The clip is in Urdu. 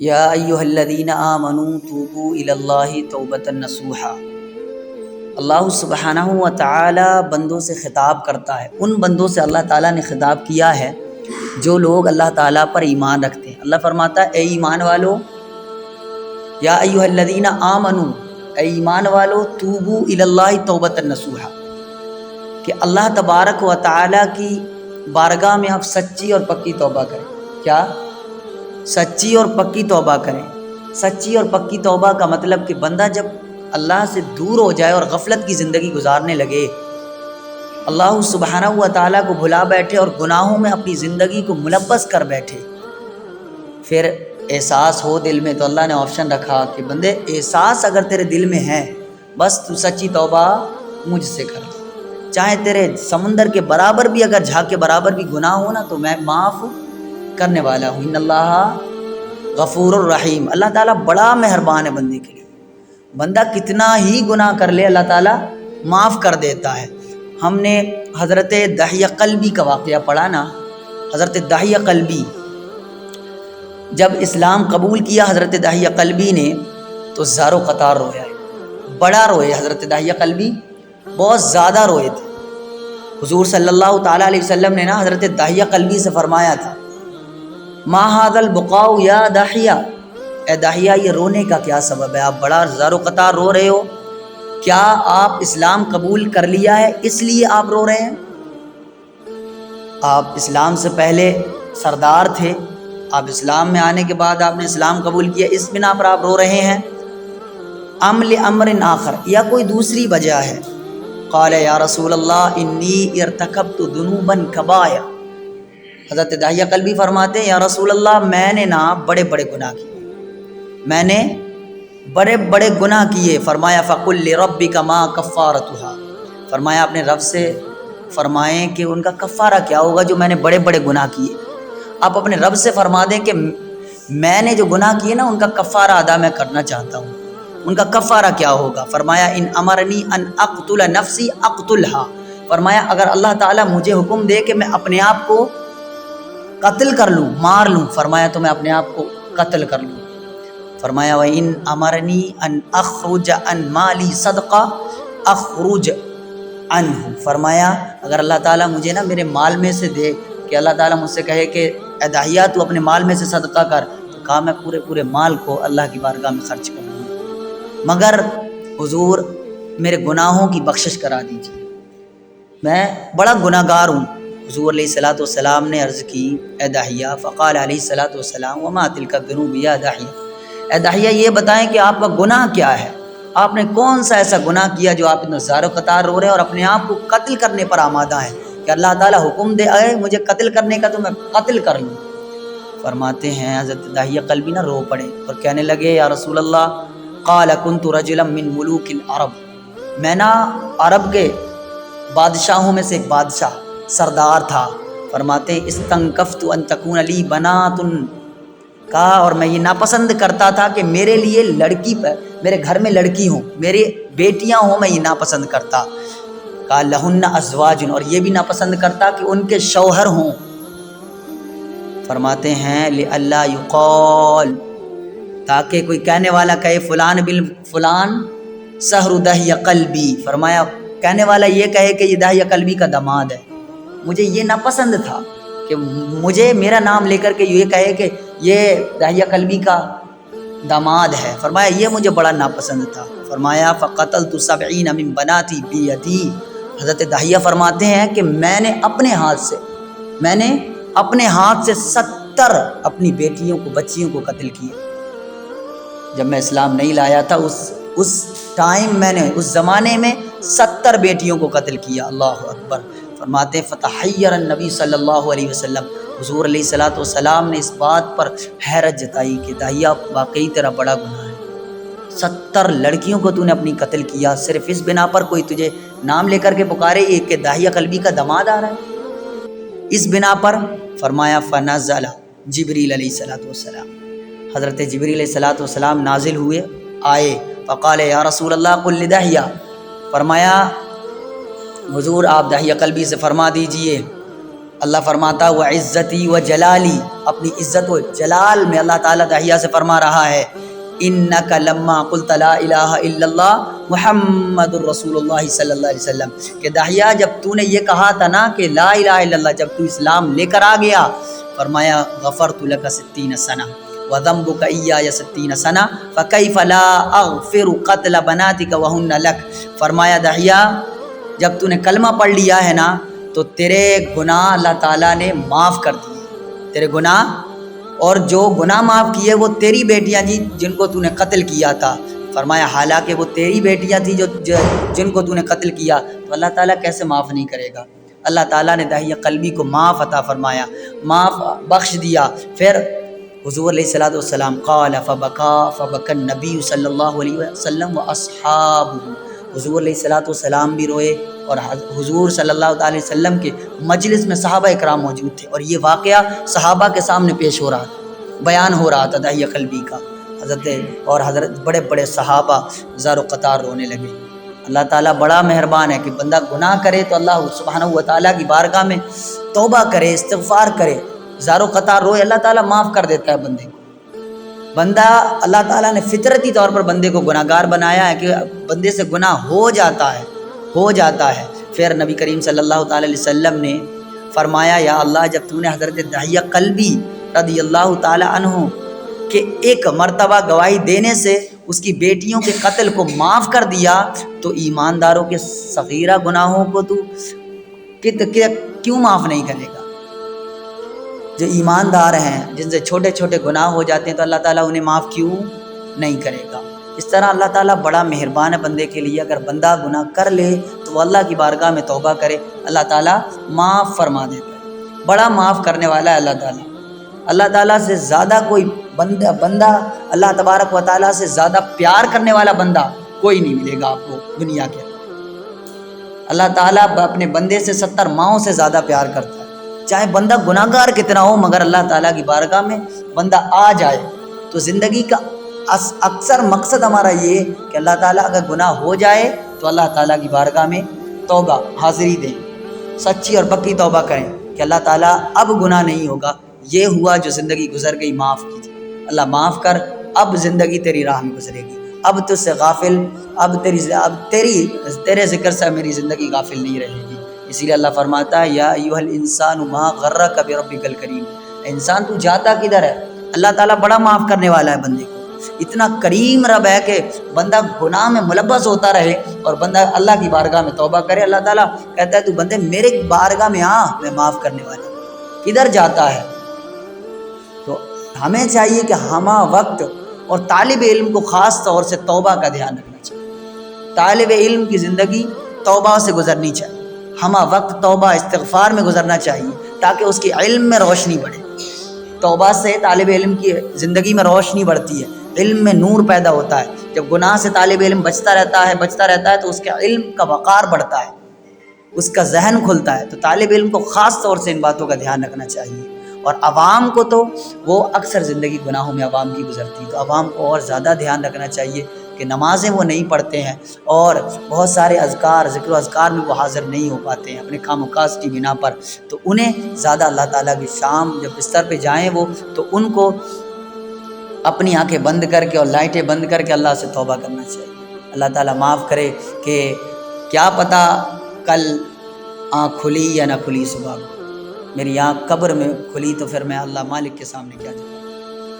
یا ایہا الذین آمنوا توبوا الی اللہ توبۃ نصوحا۔ اللہ سبحانہ و تعالی بندوں سے خطاب کرتا ہے، ان بندوں سے اللہ تعالیٰ نے خطاب کیا ہے جو لوگ اللہ تعالیٰ پر ایمان رکھتے ہیں۔ اللہ فرماتا ہے اے ایمان والو، یا ایہا الذین آمنوا، اے ایمان والو، توبوا الی اللہ توبۃ نصوحا، کہ اللہ تبارک و تعالیٰ کی بارگاہ میں آپ سچی اور پکی توبہ کریں۔ کیا؟ سچی اور پکی توبہ کریں۔ سچی اور پکی توبہ کا مطلب کہ بندہ جب اللہ سے دور ہو جائے اور غفلت کی زندگی گزارنے لگے، اللہ سبحانہ و تعالیٰ کو بھلا بیٹھے اور گناہوں میں اپنی زندگی کو ملبس کر بیٹھے، پھر احساس ہو دل میں، تو اللہ نے آپشن رکھا کہ بندے احساس اگر تیرے دل میں ہے، بس تو سچی توبہ مجھ سے کر، چاہے تیرے سمندر کے برابر بھی، اگر جھاگ کے برابر بھی گناہ ہو نا، تو میں معاف کرنے والا ہوں۔ ان اللہ غفور الرحیم، اللہ تعالیٰ بڑا مہربان ہے بندے کے لیے۔ بندہ کتنا ہی گناہ کر لے اللہ تعالیٰ معاف کر دیتا ہے۔ ہم نے حضرت دحیہ قلبی کا واقعہ پڑھا نا۔ حضرت دحیہ قلبی جب اسلام قبول کیا حضرت دحیہ قلبی نے، تو زار و قطار رویا ہے، بڑا روئے حضرت دحیہ قلبی، بہت زیادہ روئے تھے۔ حضور صلی اللہ تعالیٰ علیہ وسلم نے نا حضرت دحیہ قلبی سے فرمایا تھا، ما ھذا البقاء یا دحیہ، اے دحیہ یہ رونے کا کیا سبب ہے؟ آپ بڑا زار و قطار رو رہے ہو، کیا آپ اسلام قبول کر لیا ہے اس لیے آپ رو رہے ہیں؟ آپ اسلام سے پہلے سردار تھے، آپ اسلام میں آنے کے بعد آپ نے اسلام قبول کیا، اس بنا پر آپ رو رہے ہیں؟ ام لامر آخر، یا کوئی دوسری وجہ ہے؟ قال یا رسول اللہ انی ارتکبت ذنوبا کبائر، حضرت دحیہ قلبی فرماتے ہیں یا رسول اللہ میں نے نا بڑے بڑے گناہ کیے، میں نے بڑے بڑے گناہ کیے۔ فرمایا فقل لربک ما کفارتھا، فرمایا اپنے رب سے فرمائیں کہ ان کا کفارہ کیا ہوگا جو میں نے بڑے بڑے گناہ کیے۔ آپ اپنے رب سے فرما دیں کہ میں نے جو گناہ کیے نا ان کا کفارہ ادا میں کرنا چاہتا ہوں، ان کا کفارہ کیا ہوگا؟ فرمایا ان امرنی ان اقتل نفسی اقتلھا، فرمایا اگر اللہ تعالیٰ مجھے حکم دے کہ میں اپنے آپ کو قتل کر لوں، مار لوں، فرمایا تو میں اپنے آپ کو قتل کر لوں۔ فرمایا وَإِنْ أَمَرَنِي أَنْ أَخْرُجَ عَنْ مَالِي صَدْقَةً أَخْرُجْ عَنْهُ، فرمایا اگر اللہ تعالیٰ مجھے نا میرے مال میں سے دے، کہ اللہ تعالیٰ مجھ سے کہے کہ اے دحیہ تو اپنے مال میں سے صدقہ کر، تو کہا میں پورے مال کو اللہ کی بارگاہ میں خرچ کر دوں، مگر حضور میرے گناہوں کی بخشش کرا دیجیے، میں بڑا گناہ گار ہوں۔ حضور علیہ الصلوۃ والسلام نے عرض کی اے دحیہ، فقال علیہ الصلوۃ والسلام وما تلک الذنوب یا دحیہ، اے دحیہ یہ بتائیں کہ آپ کا گناہ کیا ہے؟ آپ نے کون سا ایسا گناہ کیا جو آپ اتنا زار و قطار رو رہے ہیں اور اپنے آپ کو قتل کرنے پر آمادہ ہیں کہ اللہ تعالیٰ حکم دے اے مجھے قتل کرنے کا تو میں قتل کر لوں؟ فرماتے ہیں حضرت دحیہ قلبی نہ رو پڑے اور کہنے لگے یا رسول اللہ، قال كنت رجلا من ملوک العرب، میں نا عرب کے بادشاہوں میں سے ایک بادشاہ سردار تھا۔ فرماتے ہیں استنکفت ان تکون لی بنات، کہا اور میں یہ ناپسند کرتا تھا کہ میرے لیے لڑکی، میرے گھر میں لڑکی ہوں، میری بیٹیاں ہوں، میں یہ ناپسند کرتا۔ کہا لہن ازواج، اور یہ بھی ناپسند کرتا کہ ان کے شوہر ہوں۔ فرماتے ہیں لئلا یقال، تاکہ کوئی کہنے والا کہے فلان بن فلان سحر دحیہ قلبی، فرمایا کہنے والا یہ کہے کہ یہ دحیہ قلبی کا داماد ہے۔ مجھے یہ ناپسند تھا کہ مجھے میرا نام لے کر کے یہ کہے کہ یہ دحیہ قلبی کا داماد ہے، فرمایا یہ مجھے بڑا ناپسند تھا۔ فرمایا فقتلت 70 من بناتی بیدی، حضرت دحیہ فرماتے ہیں کہ میں نے اپنے ہاتھ سے 70 اپنی بیٹیوں کو، بچیوں کو قتل کیا۔ جب میں اسلام نہیں لایا تھا اس ٹائم میں نے اس زمانے میں 70 بیٹیوں کو قتل کیا۔ اللہ اکبر۔ فرماتے ہیں فتحیر النبی صلی اللہ علیہ وسلم، حضور علیہ الصلوۃ والسلام نے اس بات پر حیرت جتائی کہ دحیہ واقعی تیرا بڑا گناہ ہے، 70 لڑکیوں کو تو نے اپنی قتل کیا، صرف اس بنا پر کوئی تجھے نام لے کر کے پکارے ایک کہ دحیہ قلبی کا داماد آ رہا ہے، اس بنا پر۔ فرمایا فنزل جبریل علیہ الصلوۃ والسلام، حضرت جبریل علیہ الصلوۃ والسلام نازل ہوئے، آئے، فقال یا رسول اللہ قل لدحیہ، فرمایا حضور آپ دحیہ قلبی سے فرما دیجئے اللہ فرماتا وہ عزتی و جلالی، اپنی عزت و جلال میں اللہ تعالیٰ داہیہ سے فرما رہا ہے انک لما قلت لا الہ الا اللہ محمد الرسول اللہ صلی اللہ علیہ وسلم، کہ داہیہ جب تو نے یہ کہا تھا نا کہ لا الہ الا اللہ، جب تو اسلام لے کر آ گیا، فرمایا غفرت لک 60 سنہ وذنبک ایای 60 سنہ فکیف لا اغفر قتل بناتک وہن لک، فرمایا داہیہ جب تو نے کلمہ پڑھ لیا ہے نا تو تیرے گناہ اللہ تعالیٰ نے معاف کر دیے، تیرے گناہ، اور جو گناہ معاف کیے وہ تیری بیٹیاں جی جن کو تو نے قتل کیا تھا، فرمایا حالانکہ وہ تیری بیٹیاں تھیں جن کو تو نے قتل کیا، تو اللہ تعالیٰ کیسے معاف نہیں کرے گا؟ اللہ تعالیٰ نے داہیہ قلبی کو معاف عطا فرمایا، معاف بخش دیا۔ پھر حضور علیہ الصلوۃ والسلام قال فبکى النبی صلی اللہ علیہ وسلم واصحابہ، حضور علیہ الصلوۃ والسلام بھی روئے اور حضور صلی اللہ علیہ وسلم کے مجلس میں صحابہ اکرام موجود تھے، اور یہ واقعہ صحابہ کے سامنے پیش ہو رہا تھا، بیان ہو رہا تھا داہیہ قلبی کا، حضرت بڑے بڑے صحابہ زار و قطار رونے لگے۔ اللہ تعالیٰ بڑا مہربان ہے کہ بندہ گناہ کرے تو اللہ سبحانہ و تعالیٰ کی بارگاہ میں توبہ کرے، استغفار کرے، زار و قطار روئے، اللہ تعالیٰ معاف کر دیتا ہے بندے کو۔ بندہ اللہ تعالیٰ نے فطرتی طور پر بندے کو گناہ گار بنایا ہے کہ بندے سے گناہ ہو جاتا ہے۔ پھر نبی کریم صلی اللہ تعالیٰ علیہ وسلم نے فرمایا یا اللہ جب تو نے حضرت داہیہ قلبی رضی اللہ تعالیٰ عنہ کہ ایک مرتبہ گواہی دینے سے اس کی بیٹیوں کے قتل کو معاف کر دیا، تو ایمانداروں کے صغیرہ گناہوں کو تو کیوں معاف نہیں کرے گا؟ جو ایماندار ہیں جن سے چھوٹے چھوٹے گناہ ہو جاتے ہیں تو اللہ تعالیٰ انہیں معاف کیوں نہیں کرے گا؟ اس طرح اللہ تعالیٰ بڑا مہربان ہے بندے کے لیے، اگر بندہ گناہ کر لے تو وہ اللہ کی بارگاہ میں توبہ کرے، اللہ تعالیٰ معاف فرما دیتا ہے، بڑا معاف کرنے والا ہے اللہ تعالیٰ۔ اللہ تعالیٰ سے زیادہ کوئی بندہ اللہ تبارک و تعالیٰ سے زیادہ پیار کرنے والا بندہ کوئی نہیں ملے گا آپ کو دنیا کے۔ اللہ تعالیٰ اپنے بندے سے 70 ماؤں سے زیادہ پیار کرتا ہے، چاہے بندہ گناہ گار کتنا ہو، مگر اللہ تعالیٰ کی بارگاہ میں بندہ آ جائے تو زندگی کا اکثر مقصد ہمارا یہ کہ اللہ تعالیٰ اگر گناہ ہو جائے تو اللہ تعالیٰ کی بارگاہ میں توبہ حاضری دیں، سچی اور پکی توبہ کریں کہ اللہ تعالیٰ اب گناہ نہیں ہوگا، یہ ہوا جو زندگی گزر گئی معاف کیجیے، اللہ معاف کر، اب زندگی تیری راہ میں گزرے گی، اب تجھ سے غافل، اب تیرے ذکر سے میری زندگی غافل نہیں رہے گی۔ اسی لیے اللہ فرماتا ہے یا ایھا الانسان ما غرک بربک الکریم، انسان تو جاتا کدھر ہے؟ اللہ تعالیٰ بڑا معاف کرنے والا ہے بندے کو، اتنا کریم رب ہے کہ بندہ گناہ میں ملبس ہوتا رہے اور بندہ اللہ کی بارگاہ میں توبہ کرے، اللہ تعالیٰ کہتا ہے تو بندے میرے بارگاہ میں آ، میں معاف کرنے والا ہوں۔ کدھر جاتا ہے؟ تو ہمیں چاہیے کہ ہمہ وقت، اور طالب علم کو خاص طور سے توبہ کا دھیان رکھنا چاہیے، طالب علم کی زندگی توبہ سے گزرنی چاہیے، ہمہ وقت توبہ استغفار میں گزرنا چاہیے تاکہ اس کی علم میں روشنی بڑھے۔ توبہ سے طالب علم کی زندگی میں روشنی بڑھتی ہے، علم میں نور پیدا ہوتا ہے۔ جب گناہ سے طالب علم بچتا رہتا ہے تو اس کے علم کا وقار بڑھتا ہے، اس کا ذہن کھلتا ہے۔ تو طالب علم کو خاص طور سے ان باتوں کا دھیان رکھنا چاہیے، اور عوام کو تو وہ اکثر زندگی گناہوں میں عوام کی گزرتی ہے، تو عوام کو اور زیادہ دھیان رکھنا چاہیے کہ نمازیں وہ نہیں پڑھتے ہیں، اور بہت سارے اذکار، ذکر و اذکار میں وہ حاضر نہیں ہو پاتے ہیں اپنے کام و کاج کی بنا پر، تو انہیں زیادہ اللہ تعالیٰ کی شام جب بستر پہ جائیں وہ، تو ان کو اپنی آنکھیں بند کر کے اور لائٹیں بند کر کے اللہ سے توبہ کرنا چاہیے۔ اللہ تعالیٰ معاف کرے کہ کیا پتہ کل آنکھ کھلی یا نہ کھلی، صبح میری آنکھ قبر میں کھلی تو پھر میں اللہ مالک کے سامنے کیا جاؤں۔